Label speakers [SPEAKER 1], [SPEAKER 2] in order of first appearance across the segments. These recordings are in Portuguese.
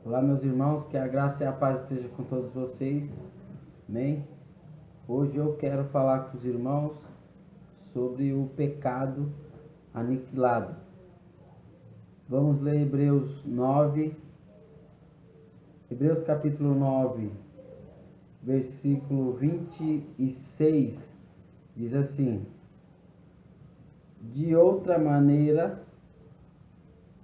[SPEAKER 1] Olá, meus irmãos, que a graça e a paz esteja com todos vocês. Amém? Hoje eu quero falar com os irmãos sobre o pecado aniquilado. Vamos ler Hebreus 9. Hebreus capítulo 9, versículo 26, diz assim: de outra maneira,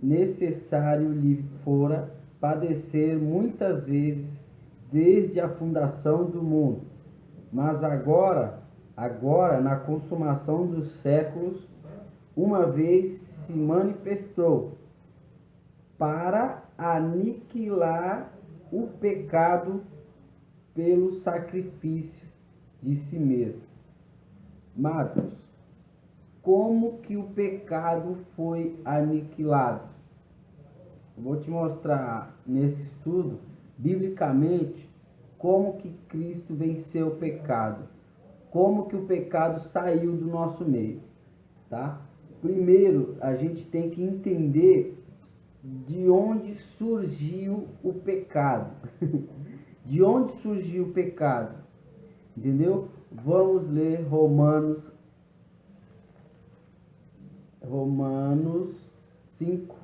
[SPEAKER 1] necessário lhe fora padecer muitas vezes desde a fundação do mundo. Mas agora, na consumação dos séculos, uma vez se manifestou para aniquilar o pecado pelo sacrifício de si mesmo. Amados, como que o pecado foi aniquilado? Eu vou te mostrar nesse estudo, biblicamente, como que Cristo venceu o pecado. Como que o pecado saiu do nosso meio, tá? Primeiro, a gente tem que entender de onde surgiu o pecado. De onde surgiu o pecado? Entendeu? Vamos ler Romanos 5.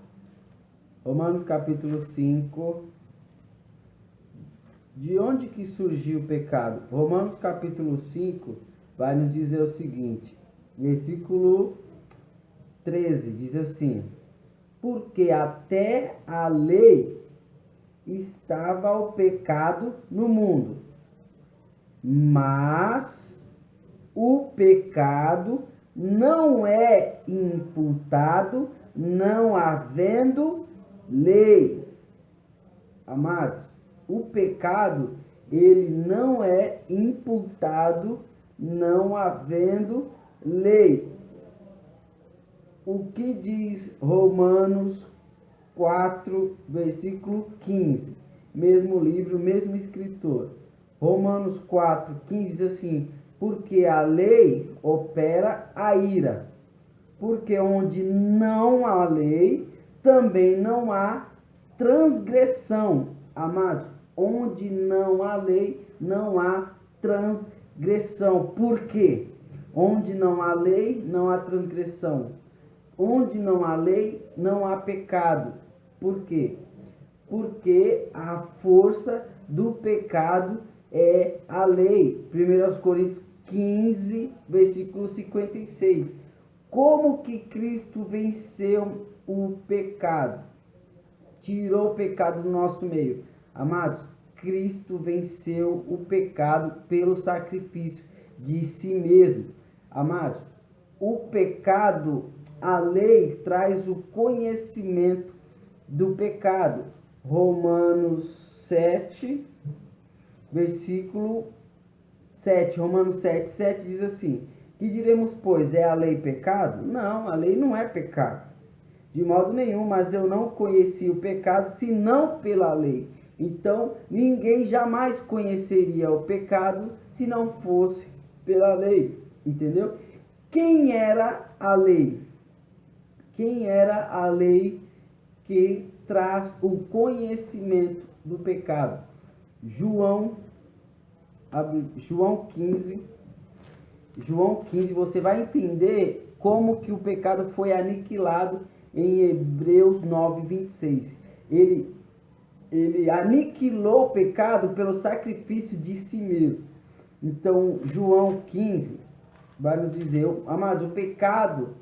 [SPEAKER 1] Romanos capítulo 5. De onde que surgiu o pecado? Romanos capítulo 5 vai nos dizer o seguinte, versículo 13, diz assim: porque até a lei estava o pecado no mundo, mas o pecado não é imputado, não havendo lei. Amados, o pecado, ele não é imputado, não havendo lei. O que diz Romanos 4, versículo 15? Mesmo livro, mesmo escritor. Romanos 4, 15 diz assim: porque a lei opera a ira. Porque onde não há lei, também não há transgressão. Amados, onde não há lei, não há transgressão. Por quê? Onde não há lei, não há transgressão. Onde não há lei, não há pecado. Por quê? Porque a força do pecado é a lei. 1 Coríntios 15, versículo 56. Como que Cristo venceu o pecado? Tirou o pecado do nosso meio. Amados, Cristo venceu o pecado pelo sacrifício de si mesmo. Amados, o pecado, a lei traz o conhecimento do pecado. Romanos 7, versículo 7. Romanos 7, 7 diz assim: que diremos, pois, é a lei pecado? Não, a lei não é pecado. De modo nenhum, mas eu não conheci o pecado senão pela lei. Então, ninguém jamais conheceria o pecado se não fosse pela lei. Entendeu? Quem era a lei? Quem era a lei que traz o conhecimento do pecado? João 15. João 15, você vai entender como que o pecado foi aniquilado em Hebreus 9, 26. Ele aniquilou o pecado pelo sacrifício de si mesmo. Então, João 15 vai nos dizer, amados, o pecado,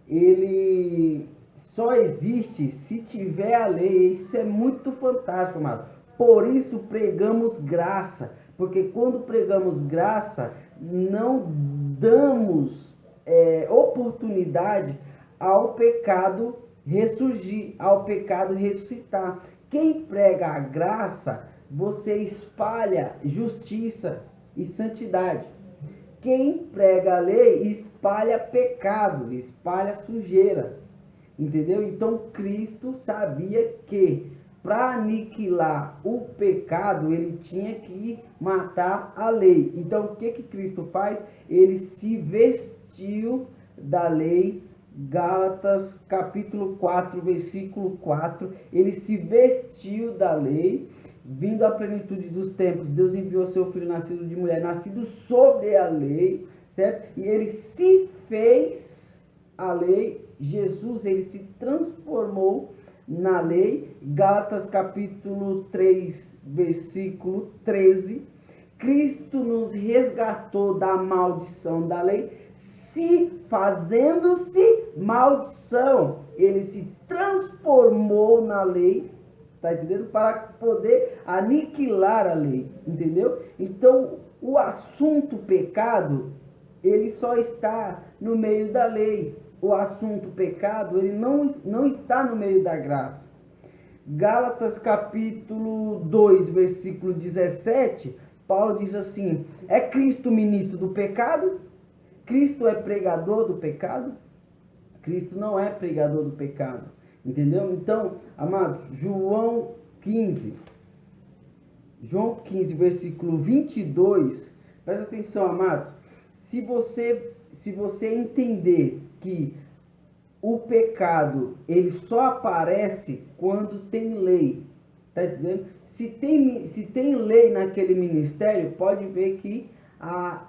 [SPEAKER 1] ele só existe se tiver a lei. Isso é muito fantástico, amado. Por isso pregamos graça, porque quando pregamos graça, não damos oportunidade ao pecado ressurgir, ao pecado ressuscitar. Quem prega a graça, você espalha justiça e santidade. Quem prega a lei espalha pecado, espalha sujeira. Entendeu? Então Cristo sabia que para aniquilar o pecado, ele tinha que matar a lei. Então o que Cristo faz? Ele se vestiu da lei Gálatas capítulo 4, versículo 4, ele se vestiu da lei, vindo à plenitude dos tempos, Deus enviou seu filho nascido de mulher, nascido sobre a lei, certo? E ele se fez a lei, Jesus, ele se transformou na lei. Gálatas capítulo 3, versículo 13, Cristo nos resgatou da maldição da lei, fazendo-se maldição. Ele se transformou na lei, tá entendendo? Para poder aniquilar a lei, entendeu? Então, o assunto pecado, ele só está no meio da lei. O assunto pecado, ele não está no meio da graça. Gálatas capítulo 2, versículo 17, Paulo diz assim: é Cristo ministro do pecado? Cristo é pregador do pecado? Cristo não é pregador do pecado, entendeu? Então, amados, João 15, versículo 22, presta atenção, amados, se você entender que o pecado, ele só aparece quando tem lei, tá entendendo? Se tem lei naquele ministério, pode ver que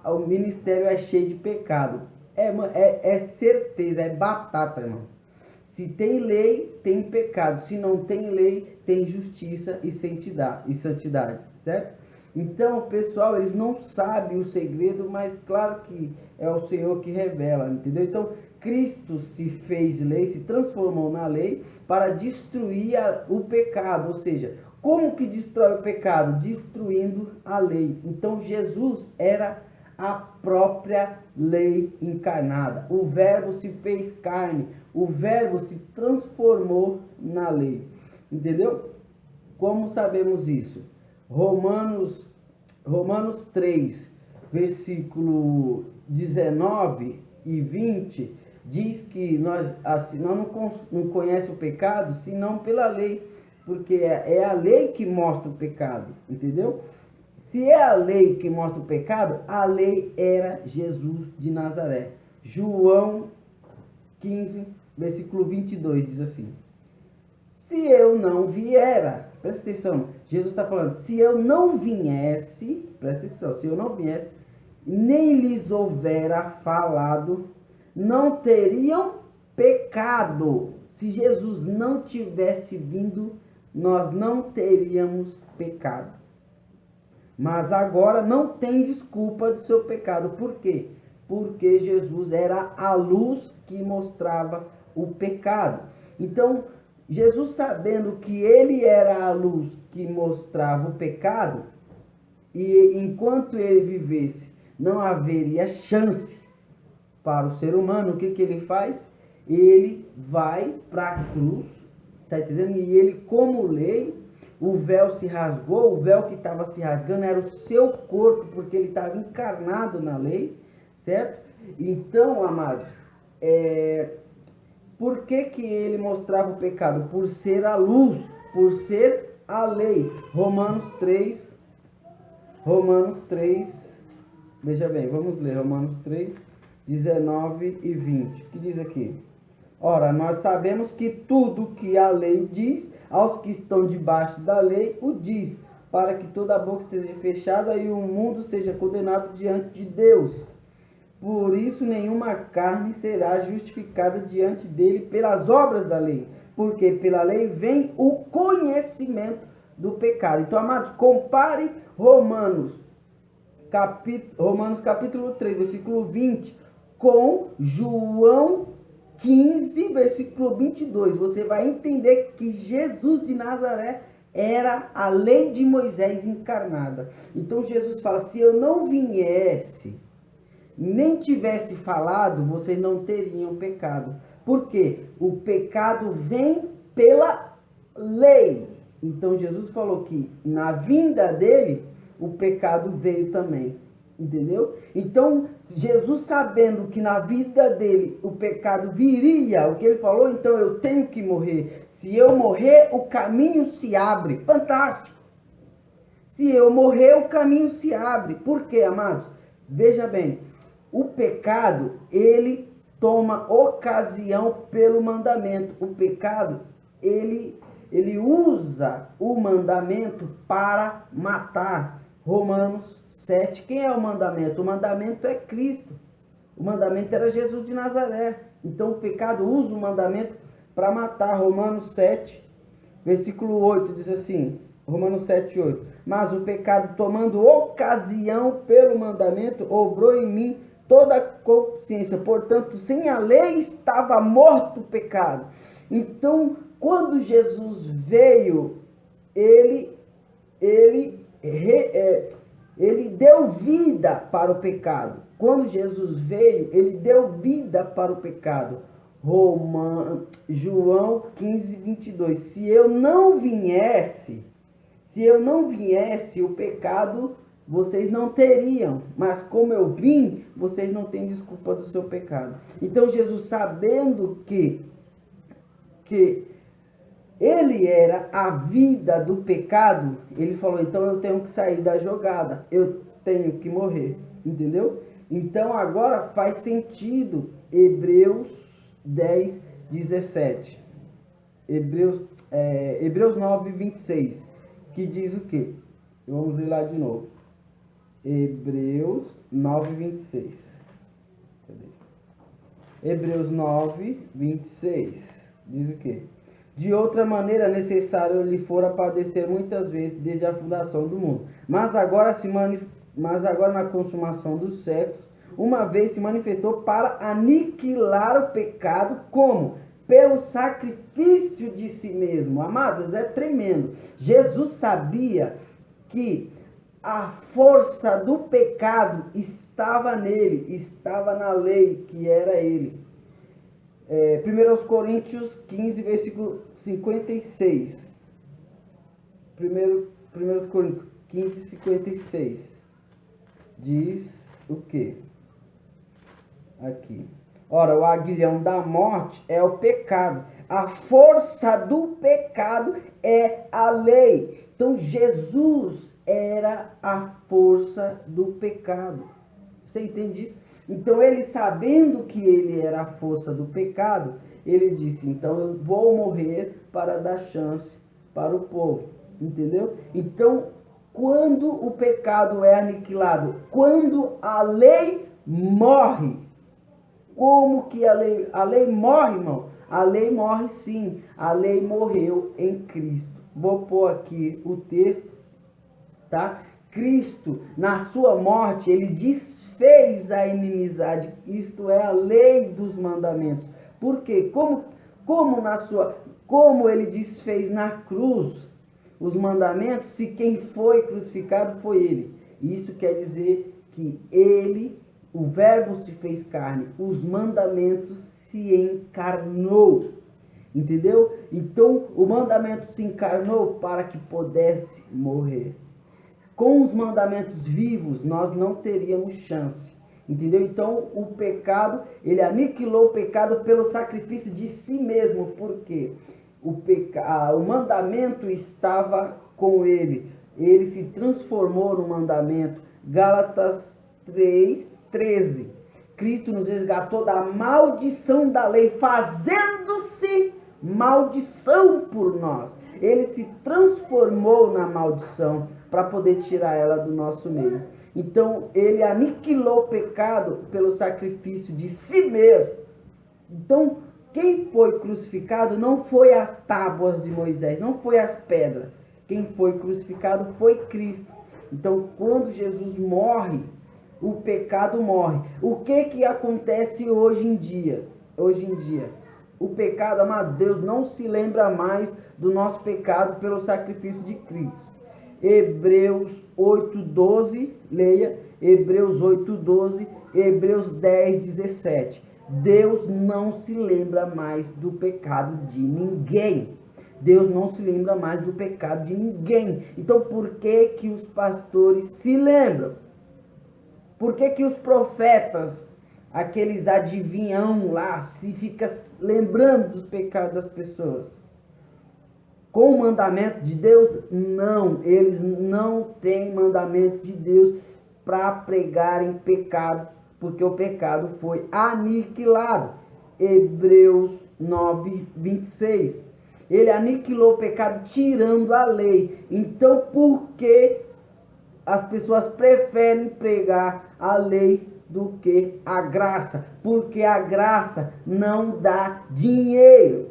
[SPEAKER 1] o ministério é cheio de pecado. É certeza, é batata, irmão. Se tem lei, tem pecado. Se não tem lei, tem justiça e santidade, certo? Então, pessoal, eles não sabem o segredo, mas claro que é o Senhor que revela, entendeu? Então, Cristo se fez lei, se transformou na lei para destruir o pecado, ou seja, como que destrói o pecado? Destruindo a lei. Então Jesus era a própria lei encarnada. O Verbo se fez carne. O Verbo se transformou na lei. Entendeu? Como sabemos isso? Romanos 3, versículo 19 e 20, diz que nós não conhecemos o pecado senão pela lei. Porque é a lei que mostra o pecado, entendeu? Se é a lei que mostra o pecado, a lei era Jesus de Nazaré. João 15, versículo 22 diz assim: se eu não viera, presta atenção, Jesus está falando, se eu não viesse, presta atenção, se eu não viesse, nem lhes houvera falado, não teriam pecado. Se Jesus não tivesse vindo, nós não teríamos pecado. Mas agora não tem desculpa de seu pecado. Por quê? Porque Jesus era a luz que mostrava o pecado. Então, Jesus, sabendo que ele era a luz que mostrava o pecado, e enquanto ele vivesse, não haveria chance para o ser humano, o que ele faz? Ele vai para a cruz, tá entendendo? E ele, como lei, o véu se rasgou, o véu que estava se rasgando era o seu corpo, porque ele estava encarnado na lei, certo? Então, amados, por que ele mostrava o pecado? Por ser a luz, por ser a lei. Romanos 3, veja bem, vamos ler Romanos 3, 19 e 20. O que diz aqui? Ora, nós sabemos que tudo que a lei diz, aos que estão debaixo da lei, o diz, para que toda a boca esteja fechada e o mundo seja condenado diante de Deus. Por isso, nenhuma carne será justificada diante dele pelas obras da lei, porque pela lei vem o conhecimento do pecado. Então, amados, compare Romanos capítulo 3, versículo 20, com João 15, versículo 22. Você vai entender que Jesus de Nazaré era a lei de Moisés encarnada. Então Jesus fala, se eu não viesse, nem tivesse falado, vocês não teriam pecado. Por quê? O pecado vem pela lei. Então Jesus falou que na vinda dele, o pecado veio também. Entendeu? Então, Jesus, sabendo que na vida dele o pecado viria, o que ele falou, então eu tenho que morrer. Se eu morrer, o caminho se abre. Fantástico! Se eu morrer, o caminho se abre. Por quê, amados? Veja bem, o pecado, ele toma ocasião pelo mandamento. O pecado, ele usa o mandamento para matar. Romanos 7. Quem é o mandamento? O mandamento é Cristo. O mandamento era Jesus de Nazaré. Então o pecado usa o mandamento para matar. Romanos 7, versículo 8 diz assim, Romanos 7, 8. Mas o pecado, tomando ocasião pelo mandamento, obrou em mim toda a consciência. Portanto, sem a lei estava morto o pecado. Então, quando Jesus veio, ele deu vida para o pecado. Quando Jesus veio, ele deu vida para o pecado. João 15, 22. Se eu não viesse, o pecado vocês não teriam. Mas como eu vim, vocês não têm desculpa do seu pecado. Então Jesus, sabendo que ele era a vida do pecado, ele falou, então eu tenho que sair da jogada, eu tenho que morrer, entendeu? Então agora faz sentido Hebreus 10, 17. Hebreus 9, 26, que diz o quê? Vamos ler lá de novo. Hebreus 9, 26. Cadê? Hebreus 9, 26. Diz o quê? De outra maneira, necessário lhe fora padecer muitas vezes desde a fundação do mundo. Mas agora na consumação dos séculos, uma vez se manifestou para aniquilar o pecado, como? Pelo sacrifício de si mesmo. Amados, é tremendo. Jesus sabia que a força do pecado estava nele, estava na lei, que era ele. 1 Coríntios 15, versículo 56. 1 Coríntios 15, 56. Diz o quê? Aqui. Ora, o aguilhão da morte é o pecado. A força do pecado é a lei. Então, Jesus era a força do pecado. Você entende isso? Então, ele sabendo que ele era a força do pecado, ele disse, então eu vou morrer para dar chance para o povo. Entendeu? Então, quando o pecado é aniquilado, quando a lei morre, como que a lei morre, irmão? A lei morre sim, a lei morreu em Cristo. Vou pôr aqui o texto, tá? Cristo, na sua morte, ele desfez a inimizade. Isto é a lei dos mandamentos. Por quê? Como ele desfez na cruz os mandamentos, se quem foi crucificado foi ele. Isso quer dizer que ele, o verbo se fez carne, os mandamentos se encarnou. Entendeu? Então, o mandamento se encarnou para que pudesse morrer. Com os mandamentos vivos, nós não teríamos chance. Entendeu? Então, o pecado, ele aniquilou o pecado pelo sacrifício de si mesmo. Por quê? O mandamento estava com ele. Ele se transformou no mandamento. Gálatas 3:13. Cristo nos resgatou da maldição da lei, fazendo-se maldição por nós. Ele se transformou na maldição para poder tirar ela do nosso meio. Então, ele aniquilou o pecado pelo sacrifício de si mesmo. Então, quem foi crucificado não foi as tábuas de Moisés, não foi as pedras. Quem foi crucificado foi Cristo. Então, quando Jesus morre, o pecado morre. O que acontece hoje em dia? Hoje em dia, o pecado, amado, Deus não se lembra mais do nosso pecado pelo sacrifício de Cristo. Hebreus 8:12, leia, Hebreus 8:12, Hebreus 10:17. Deus não se lembra mais do pecado de ninguém. Deus não se lembra mais do pecado de ninguém. Então, por que os pastores se lembram? Por que os profetas, aqueles adivinhão lá, se ficam lembrando dos pecados das pessoas? Com o mandamento de Deus? Não, eles não têm mandamento de Deus para pregarem pecado, porque o pecado foi aniquilado. Hebreus 9, 26. Ele aniquilou o pecado tirando a lei. Então, por que as pessoas preferem pregar a lei do que a graça? Porque a graça não dá dinheiro.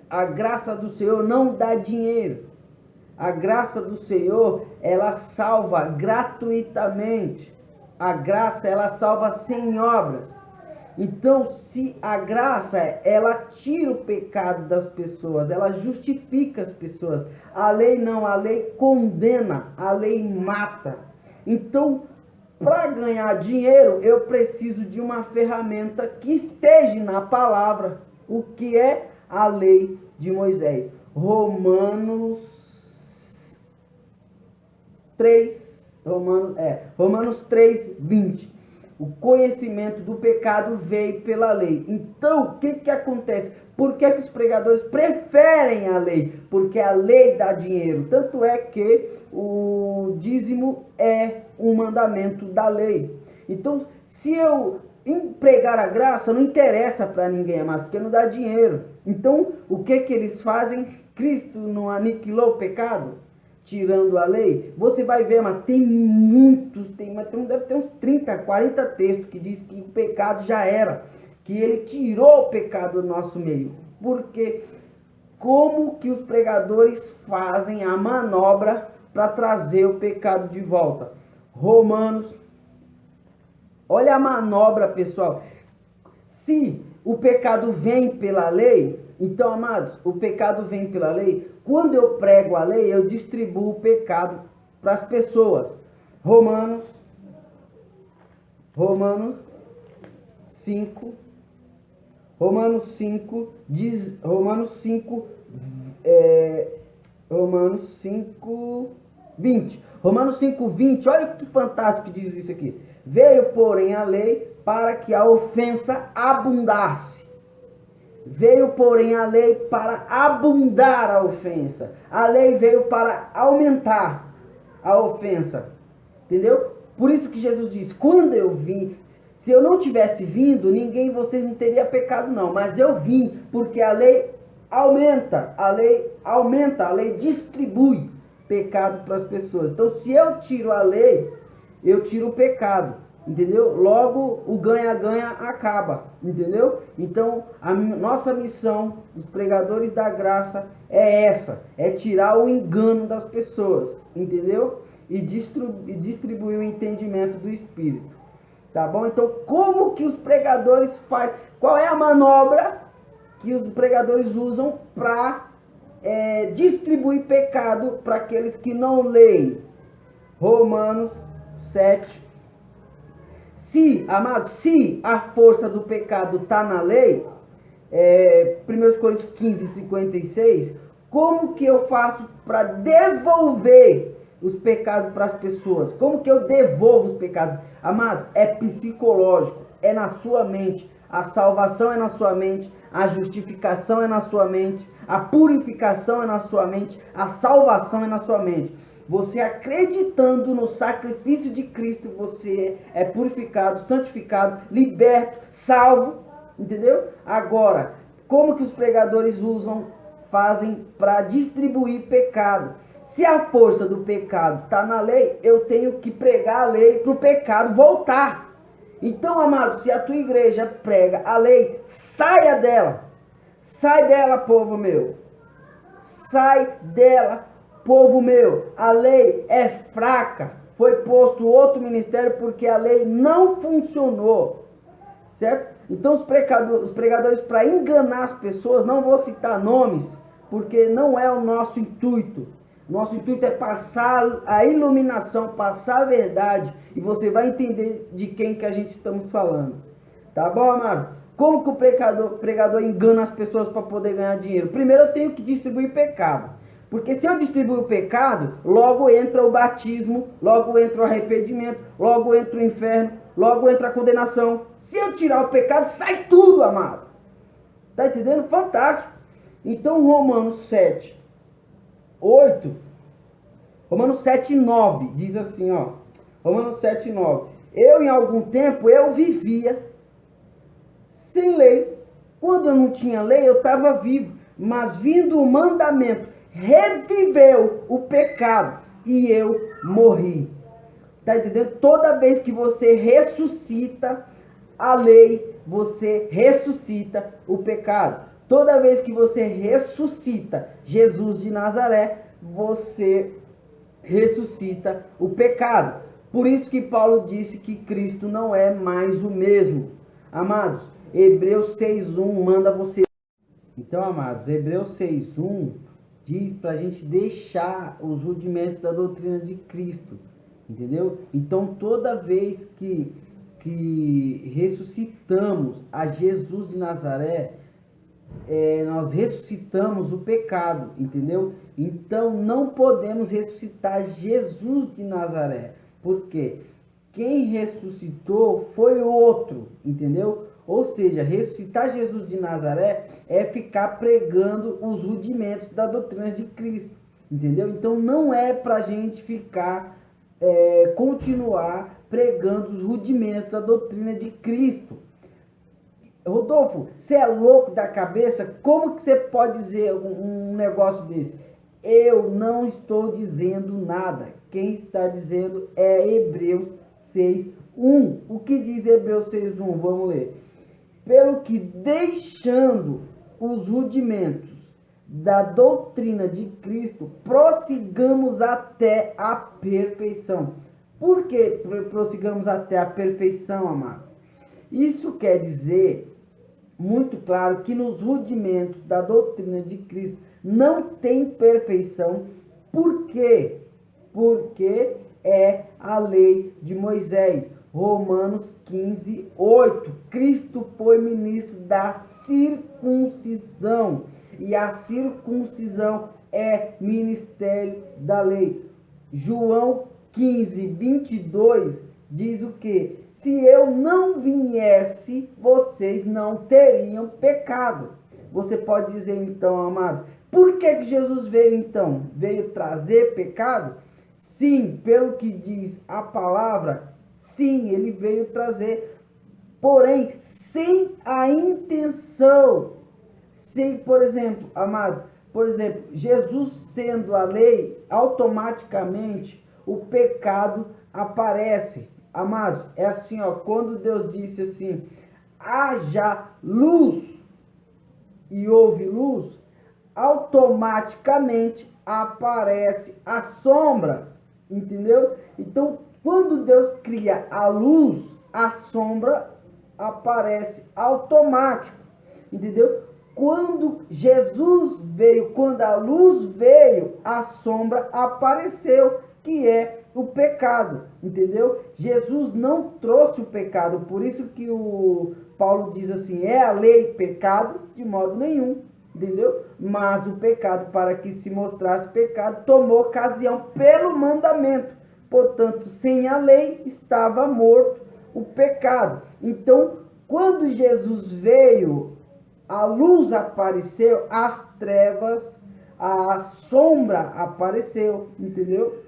[SPEAKER 1] A graça do Senhor não dá dinheiro. A graça do Senhor, ela salva gratuitamente. A graça, ela salva sem obras. Então, se a graça, ela tira o pecado das pessoas, ela justifica as pessoas. A lei não, a lei condena, a lei mata. Então, para ganhar dinheiro, eu preciso de uma ferramenta que esteja na palavra, o que é a lei de Moisés. Romanos 3, 20. O conhecimento do pecado veio pela lei. Então, o que acontece? Por que os pregadores preferem a lei? Porque a lei dá dinheiro. Tanto é que o dízimo é um mandamento da lei. Então, se eu pregar a graça, não interessa para ninguém mais, porque não dá dinheiro. Então, o que eles fazem? Cristo não aniquilou o pecado? Tirando a lei, você vai ver, mas tem muitos, deve ter uns 30, 40 textos que diz que o pecado já era, que ele tirou o pecado do nosso meio. Porque como que os pregadores fazem a manobra para trazer o pecado de volta? Romanos, olha a manobra, pessoal. Se o pecado vem pela lei, então, amados, o pecado vem pela lei. Quando eu prego a lei, eu distribuo o pecado para as pessoas. Romanos 5 diz, Romanos 5, 20. Olha que fantástico que diz isso aqui. Veio, porém, a lei para que a ofensa abundasse. Veio, porém, a lei para abundar a ofensa. A lei veio para aumentar a ofensa. Entendeu? Por isso que Jesus disse, quando eu vim, se eu não tivesse vindo, vocês não teriam pecado não. Mas eu vim, porque a lei aumenta, a lei distribui pecado para as pessoas. Então, se eu tiro a lei, eu tiro o pecado. Entendeu? Logo o ganha-ganha acaba, entendeu? Então a nossa missão, os pregadores da graça, é essa, é tirar o engano das pessoas, entendeu? E distribuir o entendimento do Espírito, tá bom? Então como que os pregadores fazem? Qual é a manobra que os pregadores usam para distribuir pecado para aqueles que não leem? Romanos 7. Se a força do pecado está na lei, 1 Coríntios 15, 56, como que eu faço para devolver os pecados para as pessoas? Como que eu devolvo os pecados? Amados, é psicológico, é na sua mente. A salvação é na sua mente, a justificação é na sua mente, a purificação é na sua mente, a salvação é na sua mente. Você acreditando no sacrifício de Cristo, você é purificado, santificado, liberto, salvo, entendeu? Agora, como que os pregadores fazem para distribuir pecado? Se a força do pecado está na lei, eu tenho que pregar a lei para o pecado voltar. Então, amado, se a tua igreja prega a lei, saia dela. Sai dela, povo meu. Sai dela, povo meu. A lei é fraca. Foi posto outro ministério porque a lei não funcionou. Certo? Então os pregadores, para enganar as pessoas, não vou citar nomes, porque não é o nosso intuito. Nosso intuito é passar a iluminação, passar a verdade, e você vai entender de quem que a gente estamos falando. Tá bom, amados? Como que o pregador engana as pessoas para poder ganhar dinheiro? Primeiro eu tenho que distribuir pecado. Porque se eu distribuir o pecado, logo entra o batismo, logo entra o arrependimento, logo entra o inferno, logo entra a condenação. Se eu tirar o pecado, sai tudo, amado. Tá entendendo? Fantástico. Então Romanos 7, 8, Romanos 7, 9, diz assim, ó. Romanos 7, 9. Eu, em algum tempo, eu vivia sem lei. Quando eu não tinha lei, eu estava vivo. Mas vindo o mandamento, reviveu o pecado e eu morri. Tá entendendo? Toda vez que você ressuscita a lei, você ressuscita o pecado. Toda vez que você ressuscita Jesus de Nazaré, você ressuscita o pecado. Por isso que Paulo disse que Cristo não é mais o mesmo. Amados, Hebreus 6:1 manda você. Então, amados, Hebreus 6:1 diz para a gente deixar os rudimentos da doutrina de Cristo. Entendeu? Então, toda vez que ressuscitamos a Jesus de Nazaré, nós ressuscitamos o pecado, entendeu? Então não podemos ressuscitar Jesus de Nazaré, porque quem ressuscitou foi outro, entendeu? Ou seja, ressuscitar Jesus de Nazaré é ficar pregando os rudimentos da doutrina de Cristo, entendeu? Então não é pra gente ficar, continuar pregando os rudimentos da doutrina de Cristo. Rodolfo, você é louco da cabeça? Como que você pode dizer um negócio desse? Eu não estou dizendo nada. Quem está dizendo é Hebreus 6:1. O que diz Hebreus 6:1? Vamos ler. Pelo que, deixando os rudimentos da doutrina de Cristo, prossigamos até a perfeição. Por que prossigamos até a perfeição, amado? Isso quer dizer muito claro que nos rudimentos da doutrina de Cristo não tem perfeição. Por quê? Porque é a lei de Moisés. Romanos 15:8. Cristo foi ministro da circuncisão. E a circuncisão é ministério da lei. João 15:22 diz o quê? Se eu não viesse, vocês não teriam pecado. Você pode dizer então, amado, por que Jesus veio então? Veio trazer pecado? Sim, pelo que diz a palavra, sim, ele veio trazer, porém, sem a intenção. Sem, por exemplo, amados, Jesus sendo a lei, automaticamente o pecado aparece. Amados, é assim, ó, quando Deus disse assim, haja luz e houve luz, automaticamente aparece a sombra, entendeu? Então, quando Deus cria a luz, a sombra aparece automático, entendeu? Quando Jesus veio, quando a luz veio, a sombra apareceu, que é o pecado, entendeu? Jesus não trouxe o pecado, por isso que o Paulo diz assim, é a lei pecado? De modo nenhum, entendeu? Mas o pecado, para que se mostrasse pecado, tomou ocasião pelo mandamento. Portanto, sem a lei, estava morto o pecado. Então, quando Jesus veio, a luz apareceu, as trevas, a sombra apareceu, entendeu?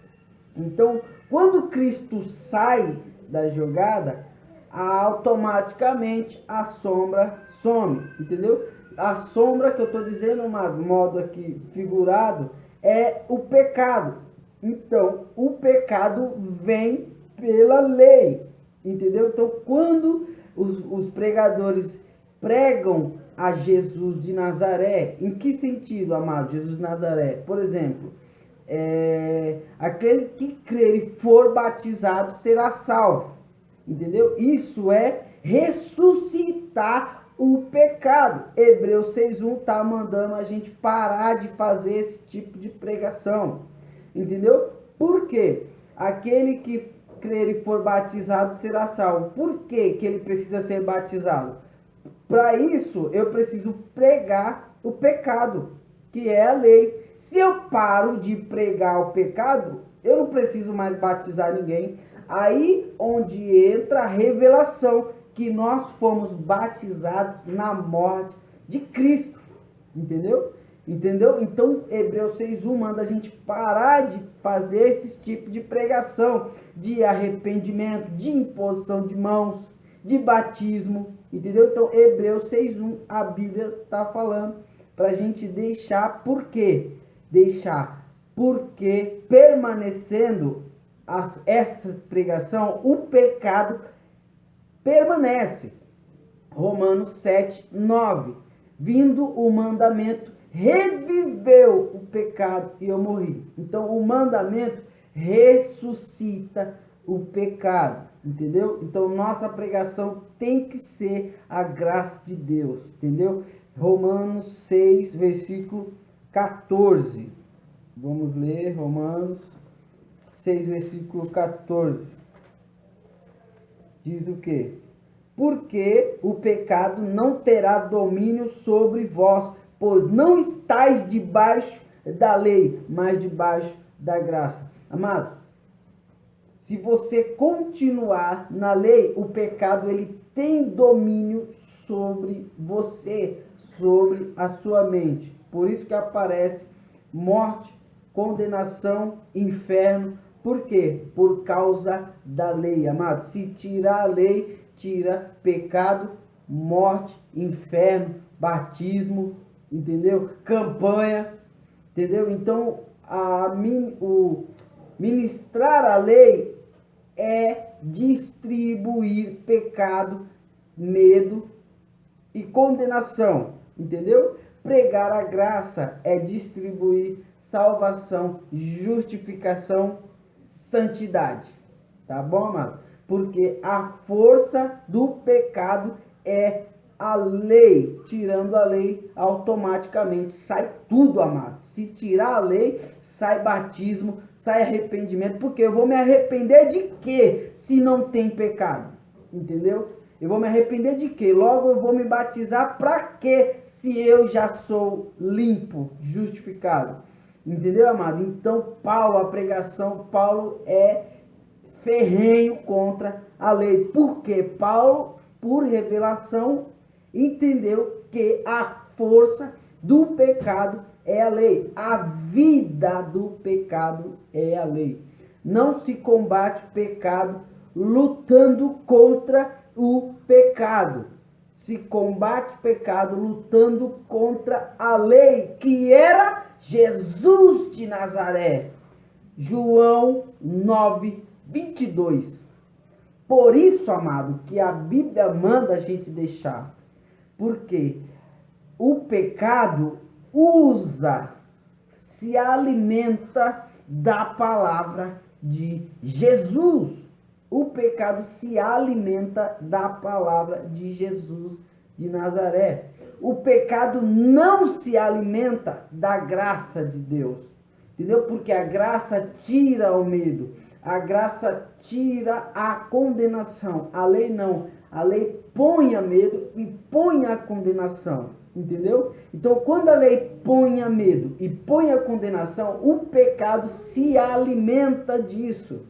[SPEAKER 1] Então, quando Cristo sai da jogada, automaticamente a sombra some, entendeu? A sombra que eu estou dizendo, um modo aqui figurado, é o pecado. Então, o pecado vem pela lei, entendeu? Então, quando os pregadores pregam a Jesus de Nazaré, em que sentido, amado? Jesus de Nazaré, por exemplo, aquele que crer e for batizado será salvo, entendeu? Isso é ressuscitar o pecado. Hebreus 6:1 está mandando a gente parar de fazer esse tipo de pregação, entendeu? Por quê? Aquele que crer e for batizado será salvo. Por que que ele precisa ser batizado? Para isso, eu preciso pregar o pecado, que é a lei. Se eu paro de pregar o pecado, eu não preciso mais batizar ninguém. Aí onde entra a revelação que nós fomos batizados na morte de Cristo, entendeu? Entendeu? Então, Hebreus 6:1 manda a gente parar de fazer esse tipo de pregação, de arrependimento, de imposição de mãos, de batismo, entendeu? Então, Hebreus 6:1, a Bíblia está falando para a gente deixar, por quê? Deixar, porque permanecendo essa pregação, o pecado permanece. Romanos 7:9, vindo o mandamento, reviveu o pecado e eu morri. Então, o mandamento ressuscita o pecado, entendeu? Então, nossa pregação tem que ser a graça de Deus, entendeu? Romanos 6, versículo 14. Vamos ler Romanos 6, versículo 14. Diz o quê? Porque o pecado não terá domínio sobre vós, pois não estáis debaixo da lei, mas debaixo da graça. Amados, se você continuar na lei, o pecado ele tem domínio sobre você, sobre a sua mente. Por isso que aparece morte, condenação, inferno. Por quê? Por causa da lei, amados. Se tirar a lei, tira pecado, morte, inferno, batismo, entendeu? Campanha, entendeu? Então, ministrar a lei é distribuir pecado, medo e condenação, entendeu? Pregar a graça é distribuir salvação, justificação, santidade, tá bom, amado? Porque a força do pecado é a lei. Tirando a lei, automaticamente sai tudo, amado. Se tirar a lei, sai batismo, sai arrependimento. Porque eu vou me arrepender de quê? Se não tem pecado, entendeu? Eu vou me arrepender de quê? Logo eu vou me batizar para quê? Se eu já sou limpo, justificado. Entendeu, amado? Então, a pregação, Paulo é ferrenho contra a lei. Porque Paulo, por revelação, entendeu que a força do pecado é a lei. A vida do pecado é a lei. Não se combate pecado lutando contra o pecado. Se combate pecado lutando contra a lei, que era Jesus de Nazaré. João 9:22. Por isso, amado, que a Bíblia manda a gente deixar. Porque o pecado se alimenta da palavra de Jesus. O pecado se alimenta da palavra de Jesus de Nazaré. O pecado não se alimenta da graça de Deus. Entendeu? Porque a graça tira o medo. A graça tira a condenação. A lei não. A lei põe a medo e põe a condenação. Entendeu? Então, quando a lei põe a medo e põe a condenação, o pecado se alimenta disso.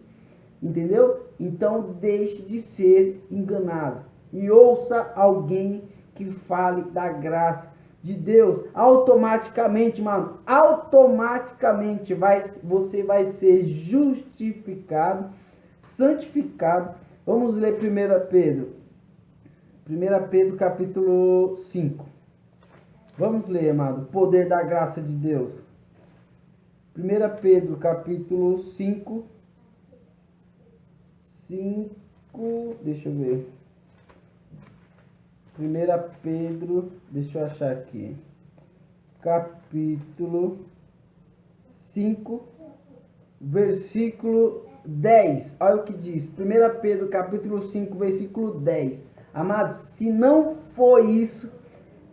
[SPEAKER 1] Entendeu? Então, deixe de ser enganado. E ouça alguém que fale da graça de Deus. Automaticamente, mano, você vai ser justificado, santificado. Vamos ler 1 Pedro. 1 Pedro capítulo 5. Vamos ler, amado, o poder da graça de Deus. 1 Pedro capítulo 5. Deixa eu ver. 1 Pedro, deixa eu achar aqui. Capítulo 5, versículo 10. Olha o que diz. 1 Pedro, capítulo 5, versículo 10. Amados, se não foi isso,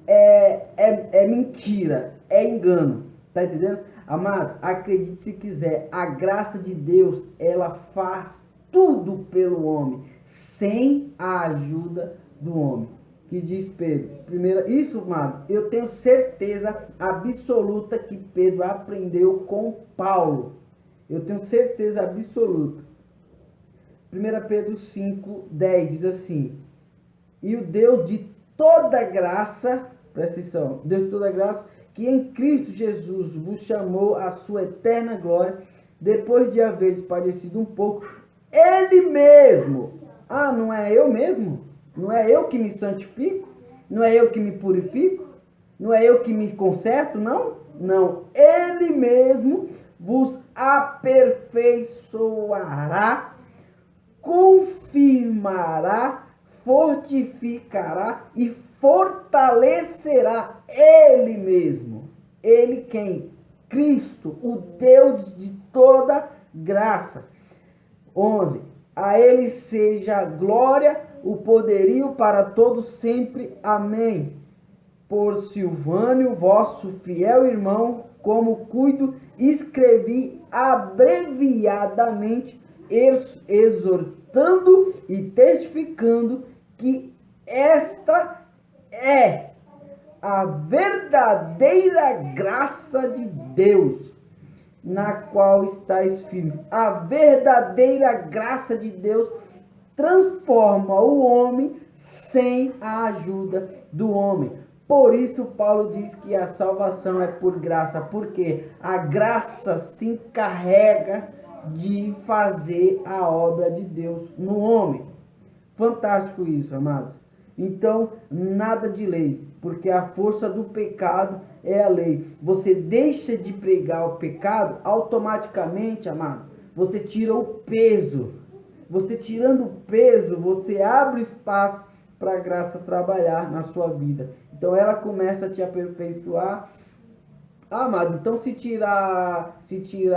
[SPEAKER 1] é mentira, é engano. Tá entendendo? Amados, acredite se quiser, a graça de Deus, ela faz tudo pelo homem, sem a ajuda do homem. Que diz Pedro? Isso, amado, eu tenho certeza absoluta que Pedro aprendeu com Paulo. Eu tenho certeza absoluta. 1 Pedro 5, 10 diz assim: e o Deus de toda graça, presta atenção, Deus de toda graça, que em Cristo Jesus vos chamou à sua eterna glória, depois de haveres padecido um pouco, Ele mesmo. Ah, não é eu mesmo? Não é eu que me santifico? Não é eu que me purifico? Não é eu que me conserto? Não? Não. Ele mesmo vos aperfeiçoará, confirmará, fortificará e fortalecerá. Ele mesmo. Ele quem? Cristo, o Deus de toda graça. 11. A ele seja a glória, o poderio para todos sempre. Amém. Por Silvânio, vosso fiel irmão, como cuido, escrevi abreviadamente, exortando e testificando que esta é a verdadeira graça de Deus, na qual estáis firmes. A verdadeira graça de Deus transforma o homem sem a ajuda do homem. Por isso Paulo diz que a salvação é por graça, porque a graça se encarrega de fazer a obra de Deus no homem. Fantástico isso, amados. Então, nada de lei, porque a força do pecado é a lei. Você deixa de pregar o pecado, automaticamente, amado, você tira o peso. Você tirando o peso, você abre espaço para a graça trabalhar na sua vida. Então, ela começa a te aperfeiçoar. Amado, então se tirar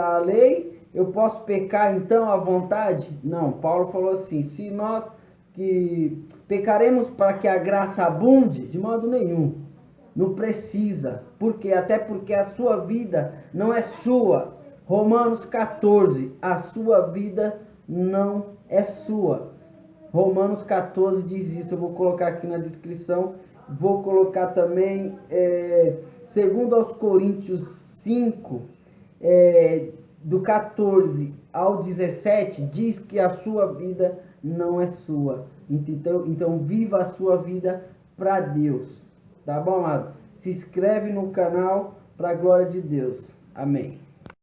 [SPEAKER 1] a lei, eu posso pecar então à vontade? Não, Paulo falou assim, se nós que pecaremos para que a graça abunde, de modo nenhum. Não precisa. Por quê? Até porque a sua vida não é sua. Romanos 14, a sua vida não é sua. Romanos 14 diz isso, eu vou colocar aqui na descrição. Vou colocar também, segundo aos Coríntios 5, do 14 ao 17, diz que a sua vida não é sua. Então viva a sua vida para Deus. Tá bom, amado? Se inscreve no canal para a glória de Deus. Amém.